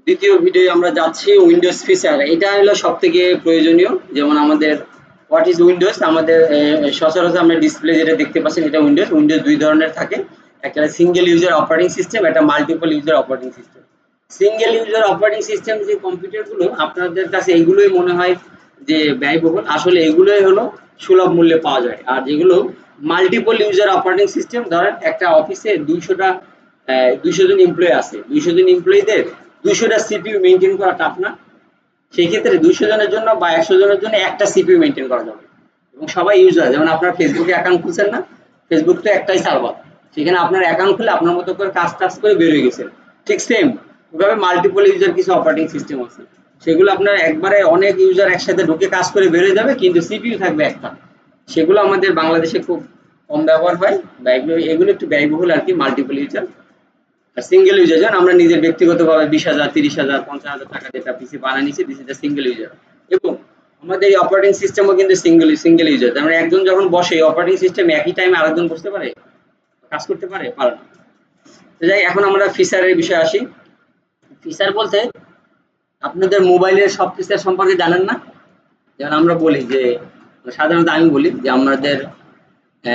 দ্বিতীয় ভিডিও আমরা যাচ্ছি উইন্ডোজ ফিচার। এটা হলো সবথেকে প্রয়োজনীয়। যেমন আমাদের হোয়াট ইজ উইন্ডোজ, আমাদের সচরাচর আমরা ডিসপ্লে যেটা দেখতে পাচ্ছেন এটা উইন্ডোজ। উইন্ডোজ ২ ধরনের থাকে। একটা সিঙ্গেল ইউজার অপারেটিং সিস্টেম, একটা multiple user operating system. Single user operating system যে কম্পিউটারগুলো আপনাদের কাছে এইগুলোই মনে হয় যে ব্যয়বহুল, আসলে এগুলোই হলো সুলভ মূল্যে পাওয়া যায়। আর যেগুলো মাল্টিপল ইউজার অপারেটিং সিস্টেম, ধরেন একটা অফিসে ২০০ জন এমপ্লয়ি আছে, ২০০ জন এমপ্লয়িদের ২০০টা সিপিইউ মেইনটেইন করা টাফ না? সেই ক্ষেত্রে ২০০ জনের জন্য বা ১০০ জনের জন্য একটা সিপিইউ মেইনটেইন করা যাবে এবং সবাই ইউজার। যেমন আপনার ফেসবুকে অ্যাকাউন্ট খুলছেন না, ফেসবুক তো একটাই সার্ভার, সেখানে আপনার অ্যাকাউন্ট খুলে আপনার মতো করে কাজ টাজ করে বের হয়ে গেছেন। ঠিক সেম ওইভাবে মাল্টিপল ইউজার কিছু অপারেটিং সিস্টেম আছে, সেগুলো আপনার একবারে অনেক ইউজার একসাথে ঢুকে কাজ করে বের হয়ে যাবে, কিন্তু সিপিইউ থাকবে একটা। সেগুলো আমাদের বাংলাদেশে খুব কম ব্যবহার হয় বা এগুলো এগুলো একটু ব্যয়বহুল আর কি, মাল্টিপল ইউজার। আর সিঙ্গেল ইউজার যেমন আমরা নিজের ব্যক্তিগতভাবে ২০,০০০, ৩০,০০০, ৫০,০০০ টাকা যেটা পিসি বানিয়ে নিচ্ছি, this is the single user. এবং আমাদের এই অপারেটিং সিস্টেমও কিন্তু সিঙ্গেল ইউজার। তার মানে একজন যখন বসে অপারেটিং সিস্টেম একই টাইমে আরেকজন বসতে পারে, কাজ করতে পারে? পারে না। তো যাই এখন আমরা ফিচারের বিষয়ে আসি। ফিচার বলতে আপনাদের মোবাইলের সব ফিচার সম্পর্কে জানেন না? যেমন আমরা বলি যে সাধারণত আমি বলি যে আমাদের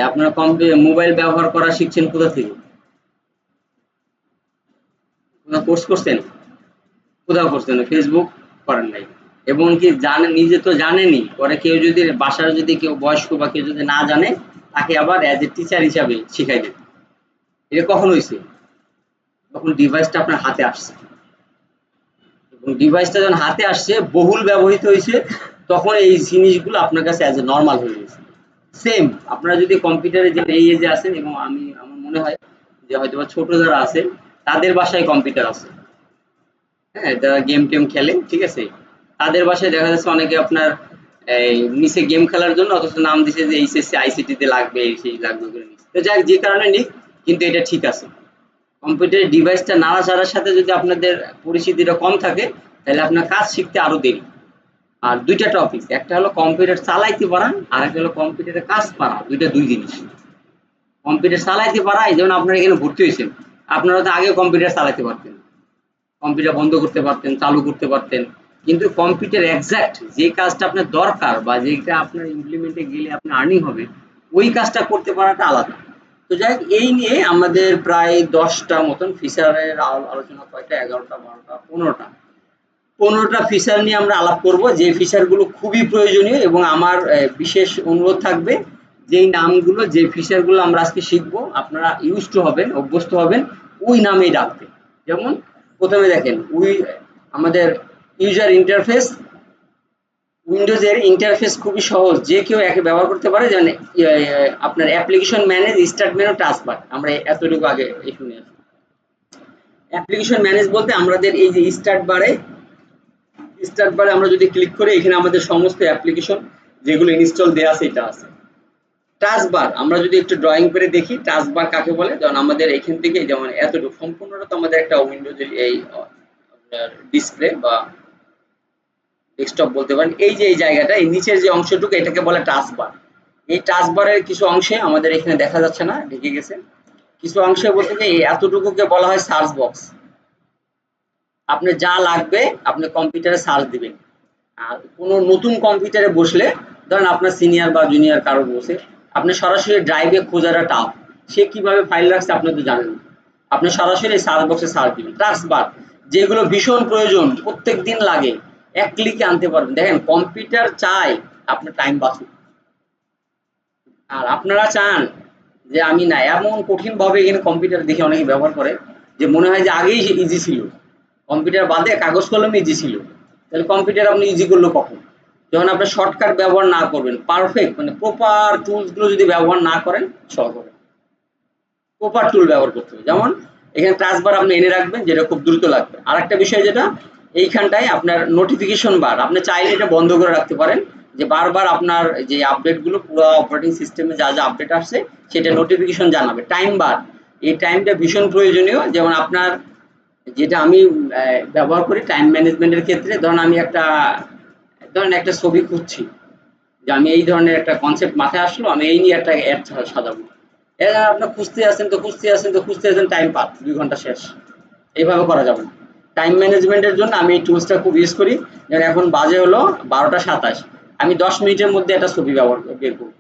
আপনারা মোবাইল ব্যবহার করা শিখছেন কোথা থেকে? কোনো কোর্স করছেন? কোথাও করছেন না, ফেসবুক করেন নাই। এবং কি জানেন, নিজে তো জানেনই, পরে কেউ যদি বাসার যদি কেউ বয়স্ক বা কেউ যদি না জানে, তাকে আবার অ্যাজ এ টিচার হিসাবে শিখাই দেন। এটা কখন হয়েছে? তখন ডিভাইসটা আপনার হাতে আসছে, এবং ডিভাইসটা যখন হাতে আসছে বহুল ব্যবহৃত হয়েছে, তখন এই জিনিসগুলো আপনার কাছে অ্যাজ এ নর্মাল হয়ে গেছে। সেম আপনারা যদি কম্পিউটারে যে এই এজে আছেন, এবং আমার মনে হয় যে হয়তো বা ছোট যারা আছে তাদের বাসায় কম্পিউটার আছে, হ্যাঁ, যারা গেম টেম খেলে, ঠিক আছে, তাদের বাসায় দেখা যাচ্ছে অনেকে আপনার এই নিচে গেম খেলার জন্য, অথচ নাম দিছে যে এইচএসসি আইসিটি তে লাগবে, এই সেই লাগবে করে নিচ্ছে। তো যাই যে কারণে নিক, কিন্তু এটা ঠিক আছে। কম্পিউটারের ডিভাইসটা নাড়াচাড়ার সাথে যদি আপনাদের পরিচিতিটা কম থাকে, তাহলে আপনার কাজ শিখতে আরো দেরি। আর দুইটা টপিক, একটা হলো কম্পিউটার চালাইতে পারা, আর একটা হলো কম্পিউটারে কাজ পারা, দুইটা দুই জিনিস। কম্পিউটার চালাইতে পারা, এই যেমন আপনারা এখানে ভর্তি হয়েছেন, আপনারা তো আগে কম্পিউটার চালাতে পারতেন, কম্পিউটার বন্ধ করতে পারতেন, চালু করতে পারতেন, কিন্তু কম্পিউটার এক্সাক্ট যে কাজটা আপনার দরকার বা যেটা আপনার ইমপ্লিমেন্টে গেলে আপনার আর্নিং হবে, ওই কাজটা করতে পারাটা আলাদা। তো যাই হোক, এই নিয়ে আমাদের প্রায় ১০টা মতন ফিচারের আলোচনা, কয়টা, ১১টা, ১২টা, ১৫টা, ১৫টা ফিচার নিয়ে আমরা আলাপ করব, যে ফিচারগুলো খুবই প্রয়োজনীয়। এবং আমার বিশেষ অনুরোধ থাকবে যেই নামগুলো, যে ফিচারগুলো আমরা আজকে শিখবো, আপনারা ইউজ টু হবেন, অভ্যস্ত হবেন ওই নামেই ডাকতে। যেমন প্রথমে দেখেন আমাদের ইউজার ইন্টারফেস। উইন্ডোজের ইন্টারফেস খুবই সহজ, যে কেউ একে ব্যবহার করতে পারে। যেমন আপনার application manage, start menu, taskbar, আমরা এতটুকু আগে শুনে আসি। অ্যাপ্লিকেশন ম্যানেজ বলতে আমাদের এই যে স্টার্ট বারে আমরা যদি ক্লিক করি, এখানে আমাদের সমস্ত অ্যাপ্লিকেশন যেগুলো ইনস্টল দেওয়া আছে এটা আছে। টাস্কবার আমরা যদি একটু ড্রয়িং করে দেখি, টাস্কবার কাকে বলে, যেমন আমাদের এখান থেকে যেমন এতটুকু সম্পূর্ণটা তো আমাদের একটা উইন্ডোজের এই ডিসপ্লে বা ডেস্কটপ বলতে পারেন। এই যে এই জায়গাটা, এই নিচের যে অংশটুকু, এটাকে বলে টাস্কবার। এই টাস্কবারের কিছু অংশে আমাদের এখানে দেখা যাচ্ছে না, ঢেকে গেছে। কিছু অংশে বলতে গিয়ে এই এতটুকুকে বলা হয় সার্চ বক্স। আপনার যা লাগবে আপনি কম্পিউটারে সার্চ দিবেন। আর কোনো নতুন কম্পিউটারে বসলে, ধরেন আপনার সিনিয়র বা জুনিয়র কারো বসে, আপনি সরাসরি ড্রাইভে খোঁজাটা টাফ। সে কিভাবে ফাইল রাখছে আপনি তো জানেন না। আপনি সরাসরি সার্চ বক্সে সার্চ দিবেন টাস্কবার, যেগুলো ভীষণ প্রয়োজন, প্রত্যেক দিন লাগে, এক ক্লিকে আনতে পারবেন। দেখেন কম্পিউটার চায় আপনার টাইম বাঁচুক, আর আপনারা চান যে আমি না এমন কঠিন ভাবে এখানে কম্পিউটার দেখে অনেকে ব্যবহার করে যে মনে হয় যে আগেই ইজি ছিল, কম্পিউটার বাদে কাগজ কলম ইজি ছিল। তাহলে কম্পিউটার আপনি ইজি করলো কখন? যখন আপনি শর্টকাট ব্যবহার না করবেন, পারফেক্ট মানে প্রপার টুলস গুলো যদি ব্যবহার না করেন, সহজ হবে। প্রপার টুল ব্যবহার করতে হবে। যেমন এখানে টাস্কবার আপনি এনে রাখবেন, যেটা খুব দ্রুত লাগবে। আর একটা বিষয় যেটা, এইখানটায় আপনার নোটিফিকেশন বার, আপনি চাইলে এটা বন্ধ করে রাখতে পারেন, যে বারবার আপনার যে আপডেট গুলো, পুরো অপারেটিং সিস্টেমে যা যা আপডেট আসছে সেটা নোটিফিকেশন জানাবে। টাইম বার, এই টাইমটা ভীষণ প্রয়োজনীয়। যেমন আপনার যেটা আমি ব্যবহার করি টাইম ম্যানেজমেন্টের ক্ষেত্রে, ধরেন একটা ছবি খুঁজছি, যে আমি এই ধরনের একটা কনসেপ্ট মাথায় আসলো, আমি এই নিয়ে একটা অ্যাড সাজাবো। আপনার খুঁজতে আছেন তো খুঁজতে আছেন তো খুঁজতে আছেন, টাইম পাস ২ ঘন্টা শেষ। এইভাবে করা যাবে না। টাইম ম্যানেজমেন্টের জন্য আমি এই টুলসটা খুব ইউজ করি। যেমন এখন বাজে হলো 12টা 27, আমি 10 মিনিটের মধ্যে একটা ছবি বের করব।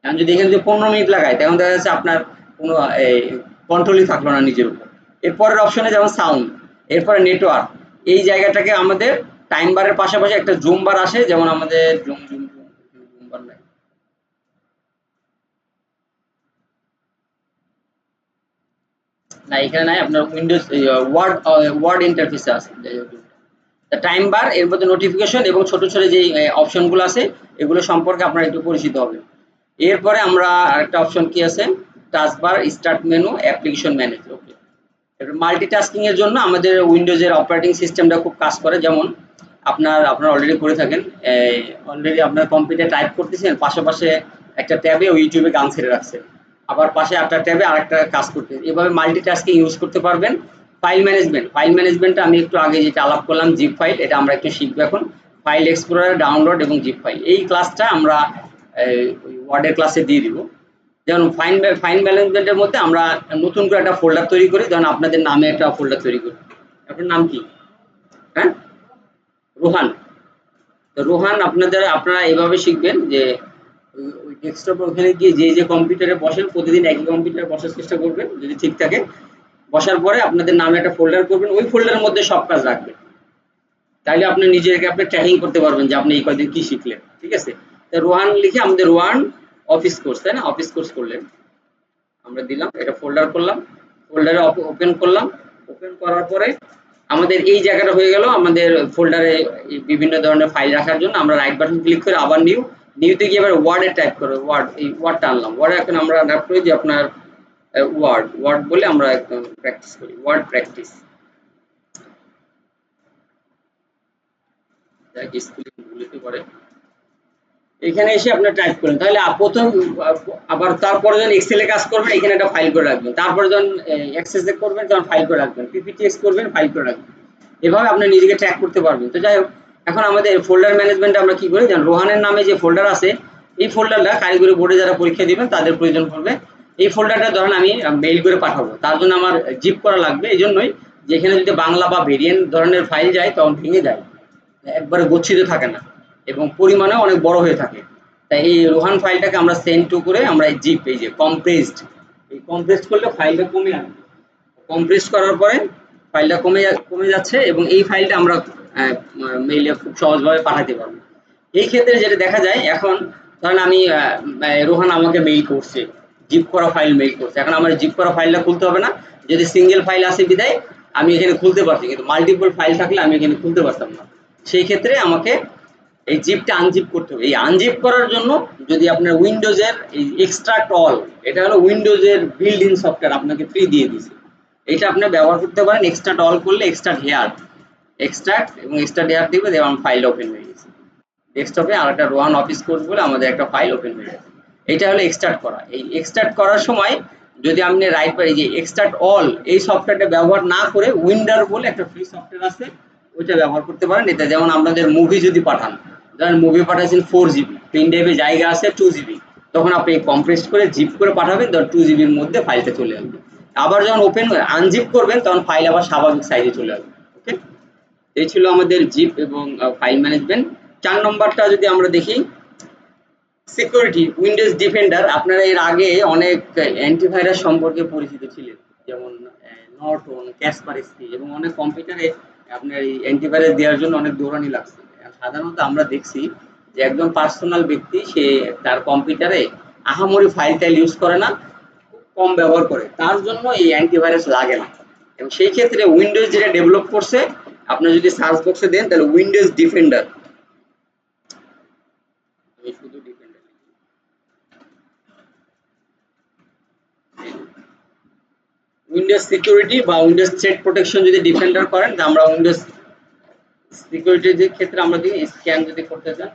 এখন যদি এখানে যদি 15 মিনিট লাগাই তখন দেখা যাচ্ছে আপনার কোনো কন্ট্রোলই থাকলো না নিজের উপর। এরপরের অপশনে যেমন সাউন্ড, এরপরে নেটওয়ার্ক, এই জায়গাটাকে আমাদের টাইম বারের পাশাপাশি একটা জুম বার আসে, যেমন আমাদের জুম জুম জুম বার নাই, না এখানে নাই, আপনার উইন্ডোজ ওয়ার্ড ইন্টারফেসে আছে। টাইম বার, এর মধ্যে নোটিফিকেশন এবং ছোট ছোট যে অপশনগুলো আছে এগুলো সম্পর্কে আপনারা একটু পরিচিত হবেন। এরপরে আমরা আরেকটা অপশন কি আছে, taskbar, start menu, application manager. Okay, multitasking এর জন্য আমাদের উইন্ডোজের অপারেটিং সিস্টেমটা খুব কাজ করে। যেমন আপনারা অলরেডি করে থাকেন, অলরেডি আপনার কম্পিউটার টাইপ করতেছেন, পাশাপাশি একটা ট্যাবে ইউটিউবে গান ছেড়ে রাখছেন, আবার পাশে একটা ট্যাবে আরেকটা কাজ করতে, এভাবে মাল্টিটাস্কিং ইউজ করতে পারবেন। ফাইল ম্যানেজমেন্টটা আমি একটু আগে যেটা আলাপ করলাম, জিপ ফাইল, এটা আমরা একটু শিখবো এখন। ফাইল এক্সপ্লোরার, ডাউনলোড এবং জিপ ফাইল, এই ক্লাসটা আমরা ওয়ার্ডের ক্লাসে দিয়ে দিব। যেমন ফাইল ম্যানেজমেন্টের মধ্যে আমরা নতুন করে একটা ফোল্ডার তৈরি করি, যেমন আপনাদের নামে একটা ফোল্ডার তৈরি করি। আপনার নাম কি? হ্যাঁ, রোহান। তো রোহান, আপনারা এইভাবে শিখবেন যে ওই ডেস্কটপে ওখানে গিয়ে যে কম্পিউটারে বসেন প্রতিদিন একই কম্পিউটারে বসার চেষ্টা করবেন, যদি ঠিক থাকে। বসার পরে আপনাদের নামে একটা ফোল্ডার করবেন, ওই ফোল্ডারের মধ্যে সব কাজ রাখবেন। তাইলে আপনি নিজেকে আপনি ট্র্যাকিং করতে পারবেন যে আপনি এই কয়দিন কি শিখলেন। ঠিক আছে, তো রোহান লিখে আমাদের রোহান অফিস কোর্স, তাই না? অফিস কোর্স করলেন, আমরা দিলাম, এটা ফোল্ডার করলাম, ফোল্ডারে ওপেন করলাম। ওপেন করার পরে আমাদের এই জায়গাটা হয়ে গেল আমাদের ফোল্ডারে বিভিন্ন ধরনের ফাইল রাখার জন্য। আমরা রাইট বাটন ক্লিক করে আবার নিউতে গিয়ে এবার ওয়ার্ডে টাইপ করবো, এই ওয়ার্ডটা আনলাম, ওয়ার্ডে এখন আমরা টাইপ করি যে আপনার ওয়ার্ড বলে আমরা একদম প্র্যাকটিস করি, ওয়ার্ড প্র্যাকটিস। স্পেলিং ভুল হতে পারে, এখানে এসে আপনার টাইপ করেন, তাহলে প্রথম আবার তারপরে যখন এক্সেলে কাজ করবেন এখানে একটা ফাইল করে রাখবেন, তারপরে যখন এক্সেসে করবেন তখন ফাইল করে রাখবেন, পিপিটিএক্স করবেন ফাইল করে রাখবেন। এভাবে আপনি নিজেকে ট্র্যাক করতে পারবেন। তো যাই হোক, এখন আমাদের ফোল্ডার ম্যানেজমেন্ট আমরা কি করি, যেমন রোহানের নামে যে ফোল্ডার আছে, এই ফোল্ডারটা কারিগরি বোর্ডে যারা পরীক্ষা দিবেন তাদের প্রয়োজন পড়বে। এই ফোল্ডারটা ধরেন আমি মেইল করে পাঠাবো, তার জন্য আমার জিপ করা লাগবে। এই জন্যই যেখানে যদি বাংলা বা ভেরিয়েন্ট ধরনের ফাইল যায় তখন ভেঙে যায়, একবারে গচ্ছিত থাকে না এবং পরিমাণে অনেক বড় হয়ে থাকে। তাই এই রোহান ফাইলটাকে আমরা সেন্ড টু করে আমরা এই জিপ, এই যে কম্প্রেসড, এই কম্প্রেসড করলে ফাইলটা কমে আসবে। কম্প্রেস করার পরে ফাইলটা কমে যাচ্ছে এবং এই ফাইলটা আমরা মেইলে খুব সহজভাবে পাঠাতে পারবো। এই ক্ষেত্রে যেটা দেখা যায়, এখন ধরেন আমি রোহান আমাকে মেইল করছে, জিপ করা ফাইল মেইল করছে, এখন আমার জিপ করা ফাইলটা খুলতে হবে না, যদি সিঙ্গেল ফাইল আসে বিদায় আমি এখানে খুলতে পারছি, কিন্তু মাল্টিপল ফাইল থাকলে আমি এখানে খুলতে পারতাম না। সেই ক্ষেত্রে আমাকে এই জিপটা আনজিপ করতে হবে। এই আনজিপ করার জন্য যদি আপনার উইন্ডোজের এই এক্সট্রাক্ট অল, এটা হলো উইন্ডোজের বিল্ড ইন সফটওয়্যার, আপনাকে ফ্রি দিয়ে দিছে, এটা আপনি ব্যবহার করতে পারেন। এক্সট্রাক্ট অল করলে এক্সট্রাক্ট হেয়ার, এক্সট্রাক্ট এবং এক্সট্রাক্ট হেয়ার দিবে, যেমন ফাইলটা ওপেন হয়ে গেছে ডেস্কটপে, আর একটা রোহান অফিস কোর্স বলে আমাদের একটা ফাইল ওপেন হয়ে গেছে। এটা হলো এক্সট্রাক্ট করা। এই এক্সট্রাক্ট করার সময় যদি আপনি রাইট পাই যে এক্সট্রাক্ট অল, এই সফটওয়্যারটা ব্যবহার না করে উইন্ডার বলে একটা ফ্রি সফটওয়্যার আছে, ওইটা ব্যবহার করতে পারেন। এটা যেমন আপনাদের মুভি যদি পাঠান, ধরেন মুভি পাঠাচ্ছেন 4 জিবি, পেন ড্রাইভে জায়গা আছে 2 জিবি, তখন আপনি কম্প্রেস করে জিপ করে পাঠাবেন, ধর 2 জিবির মধ্যে ফাইলটা চলে আসবে। আবার যখন আনজিপ করবেন তখন ফাইল আবার স্বাভাবিক সাইজে চলে আসবে। ওকে, এই ছিল আমাদের জিপ এবং ফাইল ম্যানেজমেন্ট। 4 নম্বরটা যদি আমরা দেখি, সিকিউরিটি, উইন্ডোজ ডিফেন্ডার। আপনারা এর আগে অনেক অ্যান্টিভাইরাস সম্পর্কে পরিচিত ছিলেন, যেমন নর্টন, ক্যাসপারস্কি, এবং অনেক কম্পিউটারে আপনার এই অ্যান্টিভাইরাস দেওয়ার জন্য অনেক দৌড়ানি লাগছে। সাধারণত আমরা দেখছি যে একজন পার্সোনাল ব্যক্তি সে তার কম্পিউটারে আহামরি ফাইল টাইল ইউজ করে না, খুব কম ব্যবহার করে, তার জন্য এই অ্যান্টিভাইরাস লাগে না। এবং সেই ক্ষেত্রে উইন্ডোজ যেটা ডেভেলপ করছে, আপনি যদি সার্চ বক্সে দেন তাহলে উইন্ডোজ ডিফেন্ডার, আমি শুধু ডিফেন্ডার, উইন্ডোজ সিকিউরিটি বা উইন্ডোজ থ্রেট প্রোটেকশন যদি ডিফেন্ডার করেন, আমরা উইন্ডোজ সিকিউরিটির ক্ষেত্রে আমরা যদি স্ক্যান যদি করতে চান,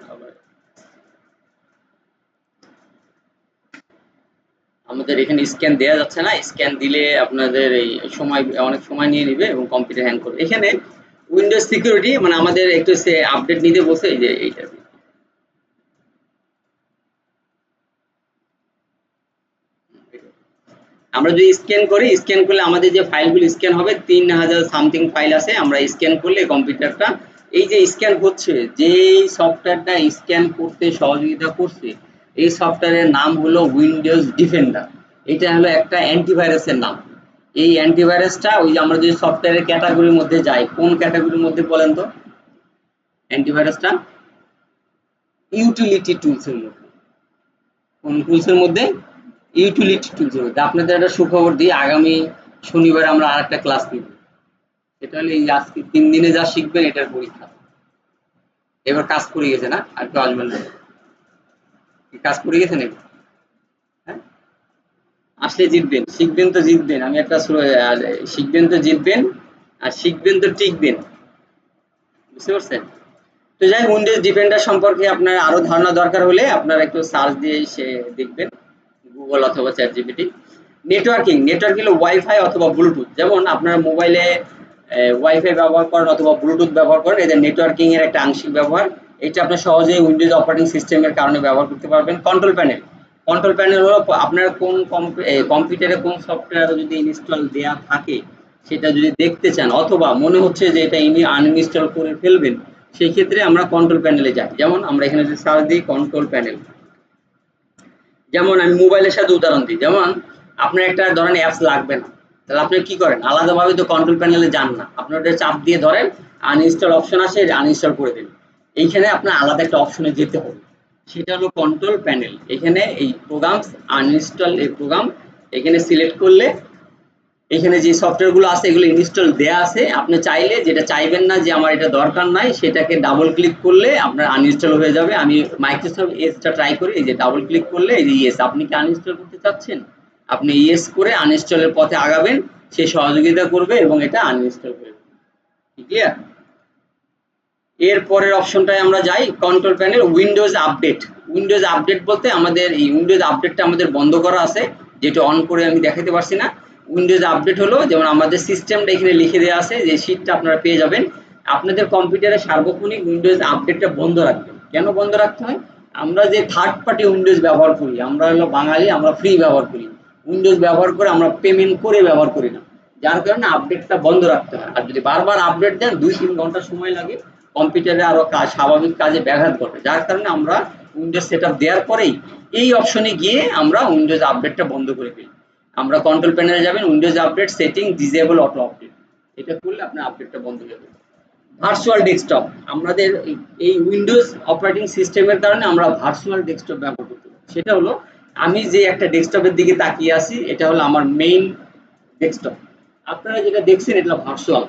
আমাদের এখানে স্ক্যান দেওয়া যাচ্ছে না, স্ক্যান দিলে আপনাদের এই অনেক সময় নিয়ে নিবে এবং কম্পিউটার হ্যাং করবে। এখানে উইন্ডোজ সিকিউরিটি মানে আমাদের একটু সে আপডেট নিতে বলছে, এই যে এইটা আমরা যদি স্ক্যান করি, স্ক্যান করলে আমাদের যে ফাইলগুলো স্ক্যান হবে 3000 সামথিং ফাইল আছে, আমরা স্ক্যান করলে কম্পিউটারটা এই যে স্ক্যান হচ্ছে, যে সফটওয়্যারটা স্ক্যান করতে সহযোগিতা করছে এই সফটওয়্যারের নাম হলো উইন্ডোজ ডিফেন্ডার। এটা হলো একটা অ্যান্টিভাইরাসের নাম। এই অ্যান্টিভাইরাসটা ওই যে আমরা যদি সফটওয়্যারের ক্যাটাগরির মধ্যে যাই, কোন ক্যাটাগরির মধ্যে বলেন তো অ্যান্টিভাইরাসটা? ইউটিলিটি টুলস এর মধ্যে। কোন টুলস এর মধ্যে? ইউটিলিটি টুলস এর মধ্যে। আপনাদের একটা সুখবর দিই, আগামী শনিবার আমরা আরেকটা ক্লাস নিব। এটা হলো এই আজকে 3 দিনে যা শিখবেন এটার পরীক্ষা। এবার কাজ করে গেছে না? আর কেউ আসবেন না? কাজ করে গেছেন এবার? হ্যাঁ? আসলে জিতবেন, শিখবেন তো জিতবেন। আমি একটা আর শিখবেন তো জিতবেন, আর শিখবেন তো টিকবেন। বুঝতে পারছেন? তো যাই হোক, উইন্ডোজ ডিফেন্ডার সম্পর্কে আপনার আরো ধারণা দরকার হলে আপনারা একটু সার্চ দিয়ে সে দেখবেন, গুগল অথবা চ্যাট জিপিটি। নেটওয়ার্কিং, নেটওয়ার্ক হলো ওয়াইফাই অথবা ব্লুটুথ। যেমন আপনার মোবাইলে ওয়াইফাই ব্যবহার করেন অথবা ব্লুটুথ ব্যবহার করেন, এদের নেটওয়ার্কিং এর একটা আংশিক ব্যবহার। এটা আপনি সহজেই উইন্ডোজ অপারেটিং সিস্টেমের কারণে ব্যবহার করতে পারবেন। কন্ট্রোল প্যানেল, কন্ট্রোল প্যানেল হলো আপনার কোন কম্পিউটারে কোন সফটওয়্যার যদি ইনস্টল দেয়া থাকে সেটা যদি দেখতে চান, অথবা মনে হচ্ছে যে এটা আনইনস্টল করে ফেলবেন, সেই ক্ষেত্রে আমরা কন্ট্রোল প্যানেলে যাই। যেমন আমরা এখানে যদি সার্চ দিই কন্ট্রোল প্যানেল, যেমন আমি মোবাইলের সাথে উদাহরণ দিই, যেমন আপনার একটা ধরেন অ্যাপস লাগবে না, তাহলে আপনি কি করেন? আলাদাভাবে তো কন্ট্রোল প্যানেলে যান না, আপনি ওটা চাপ দিয়ে ধরেন, আনইনস্টল অপশন আসে, আনইনস্টল করে দেন। এইখানে আপনার আলাদা একটা অপশনে যেতে হবে, সেটা হলো কন্ট্রোল প্যানেল। এখানে এই প্রোগ্রামস আনইনস্টল, এই প্রোগ্রাম এখানে সিলেক্ট করলে এখানে যে সফটওয়্যার গুলো আছে এগুলো ইনস্টল দেয়া আছে। আপনি চাইলে যেটা চাইবেন না যে আমার এটা দরকার নাই, সেটাকে ডাবল ক্লিক করলে আপনার আনইনস্টল হয়ে যাবে। আমি মাইক্রোসফট এজটা ট্রাই করি, এই যে ডাবল ক্লিক করলে এই যে ইয়েস, আপনি কি আনইনস্টল করতে চাচ্ছেন, আপনি ইয়েস করে আনইনস্টলের পথে আগাবেন, সে সহযোগিতা করবে এবং এটা আনইনস্টল করে দেবে। ক্লিয়ার? এর পরের অপশনটায় আমরা যাই, control panel Windows update. Windows update বলতে আমাদের এই উইন্ডোজ আপডেটটা আমাদের বন্ধ করা আছে, যেটা অন করে আমি দেখাতে পারছি না। উইন্ডোজ আপডেট হলো যেমন আমাদের সিস্টেমটা এখানে লিখে দেওয়া আছে, যে শীটটা আপনারা পেয়ে যাবেন। আপনাদের কম্পিউটারে সার্বক্ষণিক উইন্ডোজ আপডেটটা বন্ধ রাখবেন। কেন বন্ধ রাখতে হয়? আমরা যে থার্ড পার্টি উইন্ডোজ ব্যবহার করি, আমরা হলো বাঙালি, আমরা ফ্রি ব্যবহার করি। উইন্ডোজ ব্যবহার করে আমরা পেমেন্ট করে ব্যবহার করি না, যার কারণে আপডেটটা বন্ধ রাখতে হয়। আর যদি বারবার আপডেট দেন 2-3 ঘন্টা সময় লাগে, কম্পিউটারে আরো স্বাভাবিক কাজে ব্যাঘাত ঘটে, যার কারণে আমরা উইন্ডোজ সেটআপ দেওয়ার পরেই এই অপশনে গিয়ে আমরা উইন্ডোজ আপডেটটা বন্ধ করে ফেলি। আমরা কন্ট্রোল প্যানেলে যাবেন, Windows update setting disable auto update, এটা করলে আপনার আপডেটটা বন্ধ হয়ে যাবে। ভার্চুয়াল ডেস্কটপ, আমাদের এই উইন্ডোজ অপারেটিং সিস্টেমের কারণে আমরা ভার্চুয়াল ডেস্কটপ ব্যবহার করতে পারি। সেটা হলো আমি যে একটা ডেস্কটপের দিকে তাকিয়ে আছি, এটা হলো আমার মেইন ডেস্কটপ। আপনারা যেটা দেখছেন এটা ভার্চুয়াল,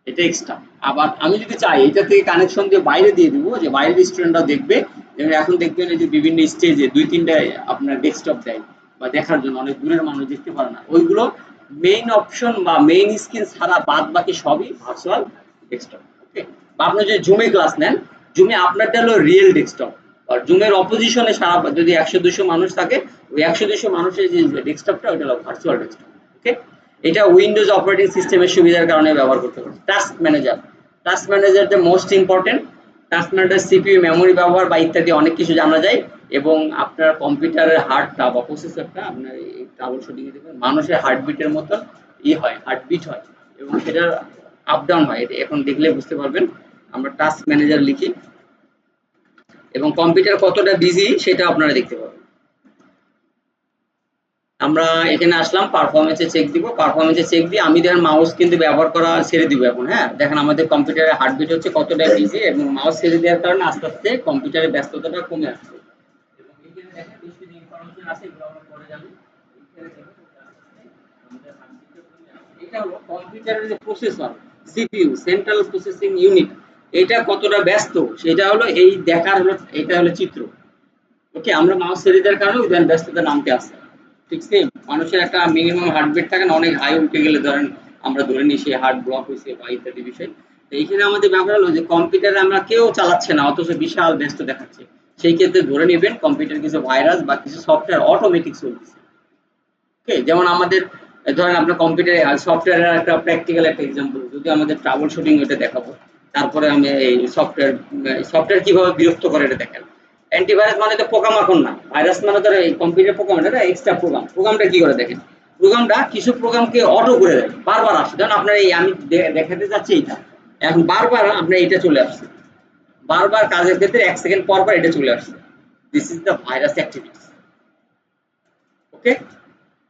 এটা এক্সট্রা। আবার আমি যদি চাই এটা থেকে কানেকশন দিয়ে বাইরে দিয়ে দিব, যে বাইরের স্টুডেন্টরা দেখবে, যেমন এখন দেখবেন এই যে বিভিন্ন স্টেজে 2-3টা আপনার ডেস্কটপ দেয়, বা দেখার জন্য অনেক দূরের মানুষ দেখতে পারে না, ওইগুলো মেইন অপশন বা মেইন স্ক্রিন ছাড়া বাদ বাকি সবই ভার্চুয়াল ডেস্কটপ। ওকে? বা আপনি যদি জুমে ক্লাস নেন, জুমে আপনারটা হলো রিয়েল ডেস্কটপ, আর জুমের অপোজিশনে সারা যদি 100-200 মানুষ থাকে, ওই 100-200 মানুষের যে ডেস্কটপটা ওইটা হলো ভার্চুয়াল ডেস্কটপ। ওকে? এটা উইন্ডোজ অপারেটিং সিস্টেমের সুবিধার কারণে ব্যবহার করতে পারেন। টাস্ক ম্যানেজার, টাস্ক ম্যানেজারটা most important. Task manager CPU, memory ব্যবহার বা ইত্যাদি অনেক কিছু জানা যায়, এবং আপনার কম্পিউটারের হার্টটা বা প্রসেসরটা আপনার এই ট্রাবল শুটিং এ দেখবেন মানুষের হার্টবিটের মতন হয়, হার্টবিট হয়, এবং সেটার আপ ডাউন হয়। এটা এখন দেখলে বুঝতে পারবেন। আমরা টাস্ক ম্যানেজার লিখি এবং কম্পিউটার কতটা বিজি সেটা আপনারা দেখতে পাবেন। আমরা এখানে আসলাম, পারফরমেন্সে চেক দিব। পারফরমেন্সে চেক দিয়ে আমি দেখেন মাউস কিন্তু ব্যবহার করা ছেড়ে দিব এখন। হ্যাঁ, দেখেন আমাদের কম্পিউটারের হার্টবিট হচ্ছে কতটা বিজি, এবং মাউস ছেড়ে দেওয়ার কারণে আস্তে আস্তে কম্পিউটারের ব্যস্ততাটা কমে আসছে। এবং এখানে দেখেন বেশ কিছু ইনফরমেশন আছে, এগুলো আমরা পরে জানি। এখানে দেখেন আমাদের হার্টবিটটা কমে আসছে। এটা হলো কম্পিউটারের যে processor, CPU, central processing unit, এটা কতটা ব্যস্ত সেটা হলো এই দেখার হলো, এটা হলো চিত্র। ওকে? আমরা মাউস ছেড়ে দেওয়ার কারণে ওই ব্যস্ততা নামতে আসছে। ঠিক সেম মানুষের একটা মিনিমাম হার্টবিট থাকে না, অনেক হাই উঠে গেলে ধরেন আমরা ধরে নিই সে হার্ট ব্লক হয়েছে বা ইত্যাদি বিষয়। তো এইখানে আমাদের ব্যাপার হলো যে কম্পিউটারে আমরা কেউ চালাচ্ছে না, অথচ বিশাল ব্যস্ত দেখাচ্ছে। সেই ক্ষেত্রে ধরে নেবেন কম্পিউটার কিছু ভাইরাস বা কিছু সফটওয়্যার অটোমেটিক চলতেছে। ওকে? যেমন আমাদের ধরেন আপনার কম্পিউটারে সফটওয়্যারের একটা প্র্যাকটিক্যাল একটা এক্সাম্পল, যদি আমাদের ট্রাবল শুটিং ওটা দেখাবো, তারপরে আমি এই সফটওয়্যার কিভাবে বিরক্ত করে এটা দেখেন। অ্যান্টিভাইরাস মানে তো পোকামাকড় না, ভাইরাস মানে তো এই কম্পিউটার পোকা, এটা এক্সট্রা প্রোগ্রামটা কি করে দেখেন। প্রোগ্রামটা কিছু প্রোগ্রামকে অটো করে দেয়, বারবার আসে। যেমন আপনার এই আমি দেখাতে যাচ্ছি এইটা, এখন বারবার আপনার এইটা চলে আসছে, বারবার কাজের ক্ষেত্রে 1 সেকেন্ড পর পর এটা চলে আসছে। This is the virus activity. Okay,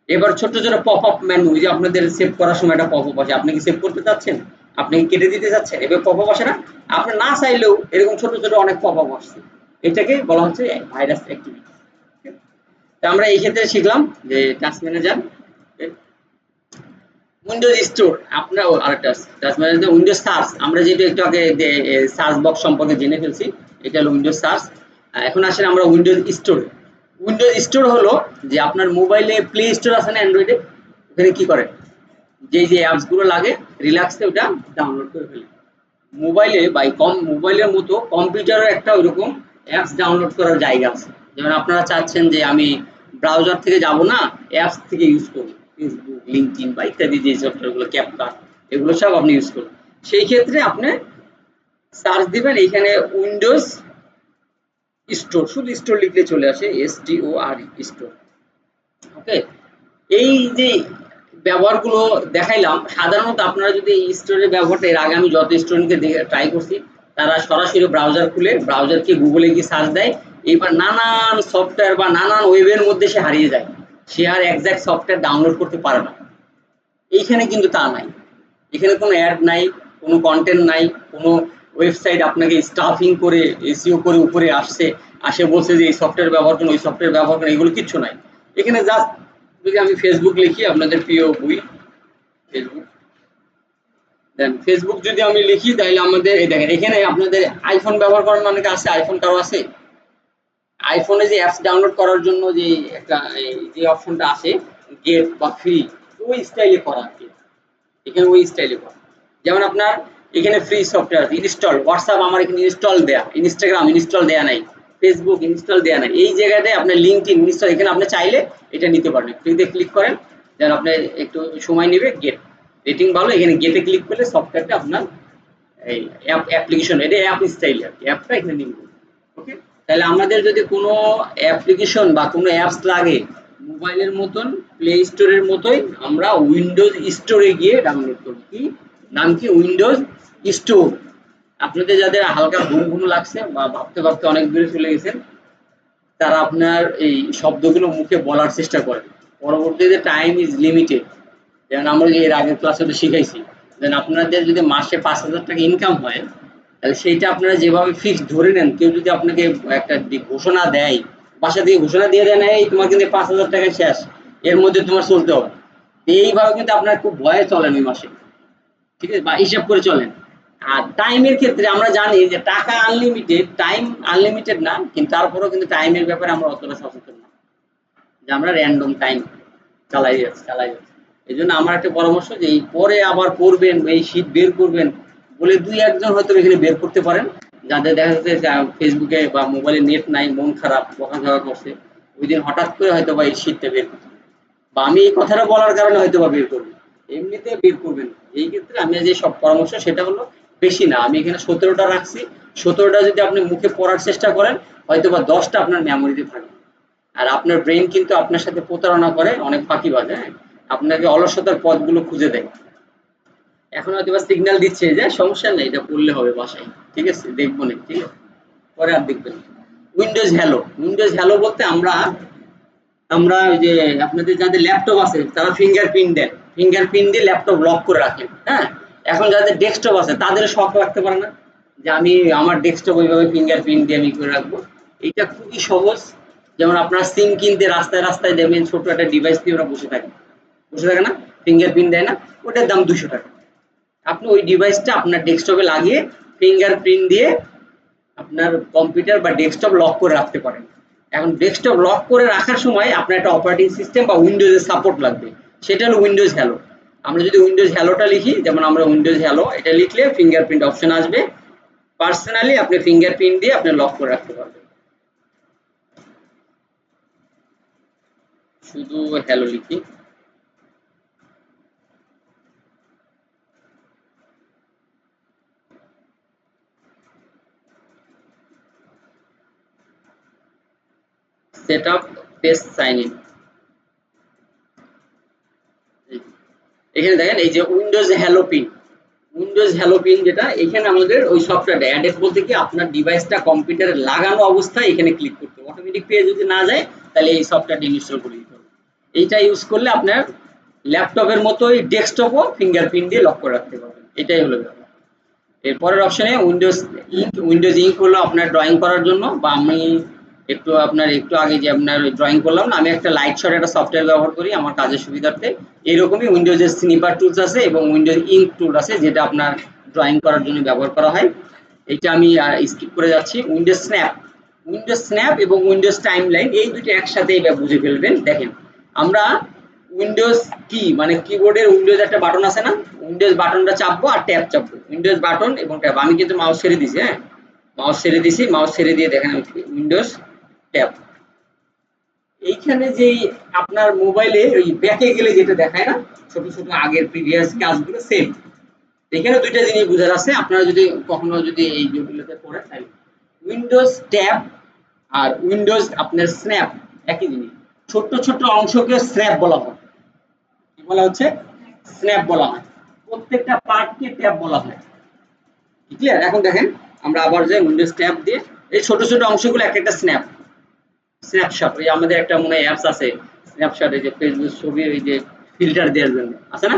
এবার ছোট ছোট পপ আপ মেনু, যে আপনাদের সেভ করার সময় একটা পপ আপ আসে, আপনি কি সেভ করতে চাচ্ছেন, আপনি কি কেটে দিতে চাচ্ছেন, এবার পপ আপ আসে না, আপনি না চাইলেও এরকম ছোট ছোট অনেক পপ আপ আসছে, এটাকে বলা হচ্ছে ভাইরাস অ্যাক্টিভিটি। তো আমরা এই ক্ষেত্রে শিখলাম যে টাস্ক ম্যানেজার, উইন্ডোজ স্টোর, আপনার আরেকটা টাস্ক ম্যানেজার উইন্ডোজ সার্চ, আমরা যেটা একটু আগে সার্চ বক্স সম্পর্কে জেনে ফেলছি, এটা হলো উইন্ডোজ সার্চ। এখন আসেন আমরা উইন্ডোজ স্টোর। উইন্ডোজ স্টোর হলো যে আপনার মোবাইলে প্লে স্টোর আছে না অ্যান্ড্রয়েডে, ওখানে কি করে যে যে অ্যাপস গুলো লাগে রিল্যাক্সে ওটা ডাউনলোড করে ফেলে। মোবাইলে বা মোবাইলের মতো কম্পিউটারের একটা ওইরকম অ্যাপস ডাউনলোড করার জায়গা আছে। যেমন আপনারা চাচ্ছেন যে আমি ব্রাউজার থেকে যাব না, অ্যাপস থেকে ইউজ করব, ফেসবুক, লিঙ্কডইন বা ইত্যাদি যে সফটওয়্যারগুলো, ক্যাপকাট, এগুলো সব আপনি ইউজ করবেন। সেই ক্ষেত্রে আপনি সার্চ দিবেন এইখানে উইন্ডোজ স্টোর, শুধু স্টোর লিখলে চলে আসে, STOR স্টোর। ওকে, এই যে ব্যবহারগুলো দেখাইলাম, সাধারণত আপনারা যদি এই স্টোরের ব্যবহারটা, এর আগে আমি যত স্টুডেন্টকে ট্রাই করছি, তারা সরাসরি ব্রাউজার খুলে ব্রাউজারকে গুগলে গিয়ে সার্চ দেয়, এবার নানান সফটওয়্যার বা নানান ওয়েবের মধ্যে সে হারিয়ে যায়, সে আর একজ্যাক্ট সফটওয়্যার ডাউনলোড করতে পারে না। এইখানে কিন্তু তা নাই, এখানে কোনো অ্যাড নাই, কোনো কন্টেন্ট নাই, কোনো ওয়েবসাইট আপনাকে স্টাফিং করে এসইও করে উপরে আসে বলছে যে এই সফটওয়্যার ব্যবহার করুন, ওই সফটওয়্যার ব্যবহার করুন, এগুলো কিচ্ছু নাই। এখানে জাস্ট যদি আমি ফেসবুক লিখি, আপনাদের প্রিয় বই ফেসবুক, দেন ফেসবুক যদি আমি লিখি, তাহলে আমাদের এই দেখেন এখানে আপনাদের আইফোন ব্যবহার করেন অনেকে আছে, আইফোন কারো আছে, আইফোনে যে অ্যাপস ডাউনলোড করার জন্য যে একটা যে অপশনটা আসে গেট বা ফ্রি, ওই স্টাইলে করা আর কি, এখানে ওই স্টাইলে করা। যেমন আপনার এখানে ফ্রি সফটওয়্যার ইনস্টল, হোয়াটসঅ্যাপ আমার এখানে ইনস্টল দেয়া, ইনস্টাগ্রাম ইনস্টল দেয়া নাই, ফেসবুক ইনস্টল দেয়া নাই, এই জায়গাটায় আপনার লিঙ্কডইন ইনস্টল, এখানে আপনি চাইলে এটা নিতে পারবেন, ফ্রিতে ক্লিক করেন, যেন আপনি একটু সময় নেবে, গেট রেটিং ভালো, এখানে গেটে ক্লিক করলে সফটওয়্যারটা আপনার এই অ্যাপ্লিকেশন, এটা অ্যাপ স্টাইল আর কি, অ্যাপটা এখানে নিয়ে। ওকে, তাহলে আমাদের যদি কোনো অ্যাপ্লিকেশন বা কোনো অ্যাপস লাগে, মোবাইলের মতন প্লে স্টোরের মতোই আমরা উইন্ডোজ স্টোরে গিয়ে ডাউনলোড করব। কি নাম, কি উইন্ডোজ স্টোর। আপনাদের যাদের হালকা ঘুম ঘুম লাগছে বা ভাবতে ভাবতে অনেক দূরে চলে গেছেন, তারা আপনার এই শব্দগুলো মুখে বলার চেষ্টা করেন, পরবর্তীতে টাইম ইজ লিমিটেড। যেমন আমরা যে এর আগের ক্লাসে তো শিখাইছি, দেন আপনাদের যদি মাসে 5,000 টাকা ইনকাম হয়, তাহলে সেইটা আপনারা যেভাবে ফিক্স ধরে নেন, কেউ যদি আপনাকে একটা ঘোষণা দেয়, বাসা থেকে ঘোষণা দিয়ে দেয়, এই তোমার কিন্তু 5,000 টাকা শেষ, এর মধ্যে তোমার চলতে হবে, এইভাবে কিন্তু আপনার খুব ভয়ে চলেন ওই মাসে, ঠিক আছে, বা হিসাব করে চলেন। আর টাইমের ক্ষেত্রে আমরা জানি যে টাকা আনলিমিটেড, টাইম আনলিমিটেড না, কিন্তু তারপরেও কিন্তু টাইমের ব্যাপারে আমরা অতটা সচেতন না, যে আমরা র্যান্ডম টাইম চালাই যাচ্ছি। এই জন্য আমার একটা পরামর্শ, যে এই পরে আবার করবেন, এই শীট বের করবেন বলে 2-1 জন হয়তো এখানে বের করতে পারেন, যাদের দেখা যাচ্ছে ফেসবুকে বা মোবাইলে নেট নাই, মন খারাপ, বকাঝকা করছে, ওই দিন হঠাৎ করে হয়তো বা এই শীটটা বের করতে, বা আমি এই কথাটা বলার কারণে হয়তো বা বের করবেন, এমনিতে বের করবেন। এই ক্ষেত্রে আমি যে সব পরামর্শ, সেটা হলো বেশি না, আমি এখানে 17টা রাখছি, 17টা যদি আপনি মুখে পড়ার চেষ্টা করেন, হয়তো বা 10টা আপনার মেমোরিতে থাকবে। আর আপনার ব্রেন কিন্তু আপনার সাথে প্রতারণা করে, অনেক ফাঁকিবাজ, হ্যাঁ, আপনাকে অলসতার পথগুলো খুঁজে দেয়। এখন হয়তো বা সিগন্যাল দিচ্ছে যে সমস্যা নেই, এটা পড়লে হবে বাসায়, ঠিক আছে, দেখবো না, ঠিক আছে, পরে আর দেখবেন। উইন্ডোজ হ্যালো, উইন্ডোজ হ্যালো বলতে আমরা আমরা ওই যে আপনাদের যাদের ল্যাপটপ আছে তারা ফিঙ্গারপ্রিন্ট দেন, ফিঙ্গারপ্রিন্ট দিয়ে ল্যাপটপ লক করে রাখেন, হ্যাঁ। এখন যাদের ডেস্কটপ আছে তাদের শখ লাগতে পারে না, যে আমি আমার ডেস্কটপ ওইভাবে ফিঙ্গারপ্রিন্ট দিয়ে আমি করে রাখবো। এটা খুবই সহজ। যেমন আপনারা সিম কিনতে রাস্তায় রাস্তায় দেবেন, ছোট একটা ডিভাইস দিয়ে ওরা বসে থাকে না, ফিঙ্গারপ্রিন্ট দেয় না, ওটার দাম 200 টাকা। আপনি ওই ডিভাইসটা আপনার ডেস্কটপে লাগিয়ে ফিঙ্গারপ্রিন্ট দিয়ে আপনার কম্পিউটার বা ডেস্কটপ লক করে রাখতে পারেন। এখন ডেস্কটপ লক করে রাখার সময় আপনার একটা অপারেটিং সিস্টেম বা উইন্ডোজের সাপোর্ট লাগবে, সেটা হলো উইন্ডোজ হ্যালো। আমরা যদি উইন্ডোজ হ্যালোটা লিখি, যেমন আমরা উইন্ডোজ হ্যালো এটা লিখলে ফিঙ্গারপ্রিন্ট অপশন আসবে, পার্সোনালি আপনি ফিঙ্গারপ্রিন্ট দিয়ে আপনি লক করে রাখতে পারবেন। শুধু হ্যালো লিখি, set up page sign in, এখানে দেখেন এই যে Windows hello pin, Windows hello pin যেটা, এখানে আমাদের ওই সফটওয়্যারটা অ্যাডেড বলতে কি আপনার ডিভাইসটা কম্পিউটারে লাগানো অবস্থায় এখানে ক্লিক করতে হবে, অটোমেটিক পেয়ে যদি না যায় তাহলে এই সফটওয়্যারটা ইনস্টল করে দিতে হবে। এইটা ইউজ করলে আপনার ল্যাপটপের মতোই ডেস্কটপও ফিঙ্গারপ্রিন্ট দিয়ে লক করে রাখতে পারবেন, এটাই হলো ব্যাপার। এরপরের অপশনে উইন্ডোজ ইঙ্ক, উইন্ডোজ ইঙ্ক হলো আপনার ড্রয়িং করার জন্য, বা আমি একটু আগে যে আপনার ড্রয়িং করলাম না, আমি একটা লাইট শট একটা সফটওয়্যার ব্যবহার করি আমার কাজের সুবিধার্থে। এরকমই উইন্ডোজের স্নিপার টুলস আছে এবং উইন্ডোজ ইঙ্ক টুল আছে যেটা আপনার ড্রয়িং করার জন্য ব্যবহার করা হয়। এটা আমি স্কিপ করে যাচ্ছি। উইন্ডোজ স্ন্যাপ, উইন্ডোজ স্ন্যাপ এবং উইন্ডোজ টাইমলাইন এই দুটো একসাথে বুঝে ফেলবেন। দেখেন আমরা উইন্ডোজ কি মানে কিবোর্ডের উইন্ডোজ একটা বাটন আছে না, উইন্ডোজ বাটনটা চাপবো আর ট্যাব চাপবো, উইন্ডোজ বাটন এবং ট্যাব। আমি কিন্তু মাউস ছেড়ে দিছি, হ্যাঁ মাউস ছেড়ে দিছি, মাউস ছেড়ে দিয়ে দেখেন উইন্ডোজ ট্যাব। এইখানে যে আপনার মোবাইলে ওই ব্যাকে গেলে যেটা দেখায় না ছোট ছোট আগের প্রিভিয়াস কাজগুলো সেম, এখানে দুইটা জিনিস বোঝার আছে। আপনারা যদি কখনো যদি এই যেগুলোতে পড়েন তাহলে উইন্ডোজ ট্যাব আর উইন্ডোজ আপনার স্ন্যাপ একই জিনিস। ছোট্ট ছোট্ট অংশকে স্ন্যাপ বলা হয়। কি বলা হচ্ছে? স্ন্যাপ বলা হয়। প্রত্যেকটা পার্টকে ট্যাব বলা হয়। ক্লিয়ার? এখন দেখেন আমরা আবার যে উইন্ডোজ ট্যাব দিয়ে এই ছোট ছোট অংশগুলো একটা স্ন্যাপ, স্ন্যাপশট। ওই আমাদের একটা মনে হয় অ্যাপস আছে স্ন্যাপশট, এই যে ফেসবুক ছবি ওই যে ফিল্টার দেওয়ার জন্য আছে না।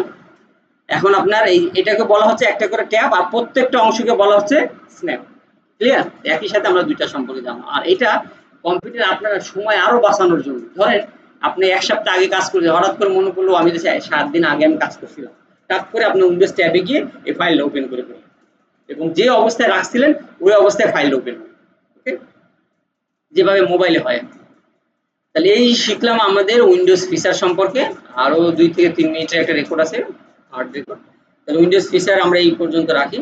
এখন আপনার এই এটাকে বলা হচ্ছে একটা করে ট্যাব আর প্রত্যেকটা অংশকে বলা হচ্ছে স্ন্যাপ। ক্লিয়ার? একই সাথে আমরা দুইটা সম্পর্কে জানবো। আর এটা কম্পিউটার আপনার সময় আরো বাঁচানোর জন্য, ধরেন আপনি এক সপ্তাহ আগে কাজ করছেন, হঠাৎ করে মনে পড়লো আমি যে 7 দিন আগে আমি কাজ করছিলাম, টাপ করে আপনি উইন্ডোজ ট্যাবে গিয়ে এই ফাইলটা ওপেন করে ফেলুন এবং যে অবস্থায় রাখছিলেন ওই অবস্থায় ফাইলটা ওপেন হবে। ওকে, যেভাবে মোবাইলে হয়। তাহলে এই শিখলাম আমাদের উইন্ডোজ ফিচার সম্পর্কে। আরো 2 থেকে 3 মিনিটের একটা রেকর্ড আছে, হার্ড রেকর্ড। তাহলে উইন্ডোজ ফিচার আমরা এই পর্যন্ত রাখি।